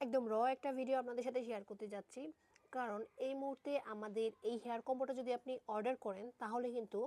একদম একটা ভিডিও আপনাদের সাথে শেয়ার করতে যাচ্ছি। কারণ এই মুহূর্তে আমাদের এই হেয়ার কম্বোটা যদি আপনি অর্ডার করেন তাহলে কিন্তু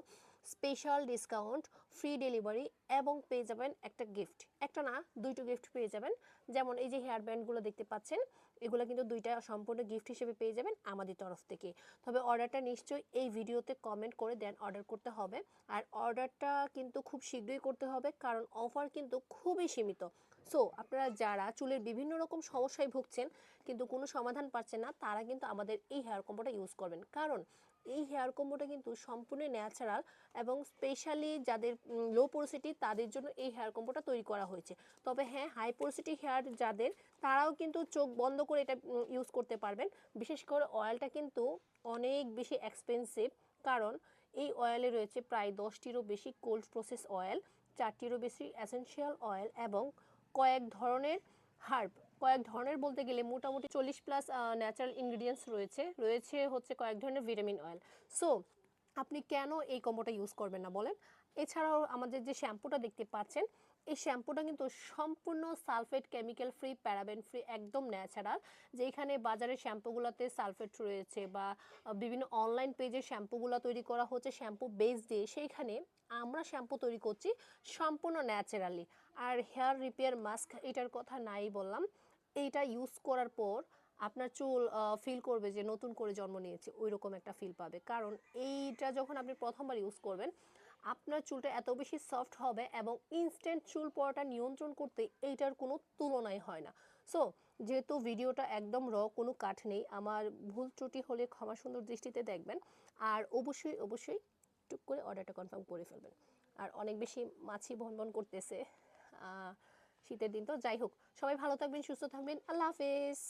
স্পেশাল ডিসকাউন্ট, ফ্রি ডেলিভারি এবং পেয়ে যাবেন একটা গিফট। একটা না, দুইটো গিফট পেয়ে যাবেন। যেমন এই যে হেয়ার ব্যান্ডগুলো দেখতে পাচ্ছেন, এগুলো কিন্তু দুইটা সম্পূর্ণ গিফট হিসেবে পেয়ে যাবেন আমাদের তরফ থেকে। তবে অর্ডারটা নিশ্চয়ই এই ভিডিওতে কমেন্ট করে দেন অর্ডার করতে হবে। আর অর্ডারটা কিন্তু খুব শীঘ্রই করতে হবে, কারণ অফার কিন্তু খুবই সীমিত। সো আপনারা যারা চুলের বিভিন্ন রকম সমস্যায় ভুগছেন কিন্তু কোনো সমাধান পাচ্ছেন না, তারা কিন্তু আমাদের এই হেয়ার কম্বোটা ইউজ করবেন। কারণ এই হেয়ার কম্বোটা কিন্তু সম্পূর্ণ ন্যাচারাল এবং স্পেশালি যাদের লো পোরসিটি তাদের জন্য এই হেয়ার কম্বোটা তৈরি করা হয়েছে। তবে হ্যাঁ, হাই পোরসিটি হেয়ার যাদের, তারাও কিন্তু চোখ বন্ধ করে এটা ইউজ করতে পারবেন। বিশেষ করে অয়েলটা কিন্তু অনেক বেশি এক্সপেন্সিভ, কারণ এই অয়েলে রয়েছে প্রায় 10টিরও বেশি কোল্ড প্রসেস অয়েল, 4টিরও বেশি এসেনশিয়াল অয়েল এবং কয়েক ধরনের হার্ব। কয়েক ধরনের বলতে গেলে মোটামুটি 40+ ন্যাচারাল ইনগ্রিডিয়েন্টস রয়েছে হচ্ছে কয়েক ধরনের ভিটামিন অয়েল। সো আপনি কেন এই কম্বোটা ইউজ করবেন না বলেন? এছাড়াও আমাদের যে শ্যাম্পুটা দেখতে পাচ্ছেন, এই শ্যাম্পুটা কিন্তু সম্পূর্ণ sulphate, chemical free, paraben free, একদম ন্যাচারাল। যেখানে বাজারের শ্যাম্পুগুলোতে সালফেট রয়েছে বা বিভিন্ন অনলাইন পেজে শ্যাম্পুগুলো তৈরি করা হচ্ছে শ্যাম্পু বেস দিয়ে, সেইখানে আমরা শ্যাম্পু তৈরি করছি সম্পূর্ণ ন্যাচারালি। আর হেয়ার রিপেয়ার মাস্ক, এটার কথা নাই বললাম। এইটা ইউজ করার পর আপনার চুল ফিল করবে যে নতুন করে জন্ম নিয়েছে, ওই রকম একটা ফিল পাবে। কারণ এইটা যখন আপনি প্রথমবার ইউজ করবেন, আপনার চুলটা এত বেশি সফট হবে এবং ইনস্ট্যান্ট চুল পড়াটা নিয়ন্ত্রণ করতে এইটার কোনো তুলনাই হয় না। সো যেহেতু ভিডিওটা একদম কোনো কাট নেই, আমার ভুল ত্রুটি হলে ক্ষমা সুন্দর দৃষ্টিতে দেখবেন। আর অবশ্যই অবশ্যই টুক করে অর্ডারটা কনফার্ম করে ফেলবেন। আর অনেক বেশি মাছি ভনভন করতেছে, শীতের দিন তো। যাই হোক, সবাই ভালো থাকবেন, সুস্থ থাকবেন। আল্লাহ হাফেজ।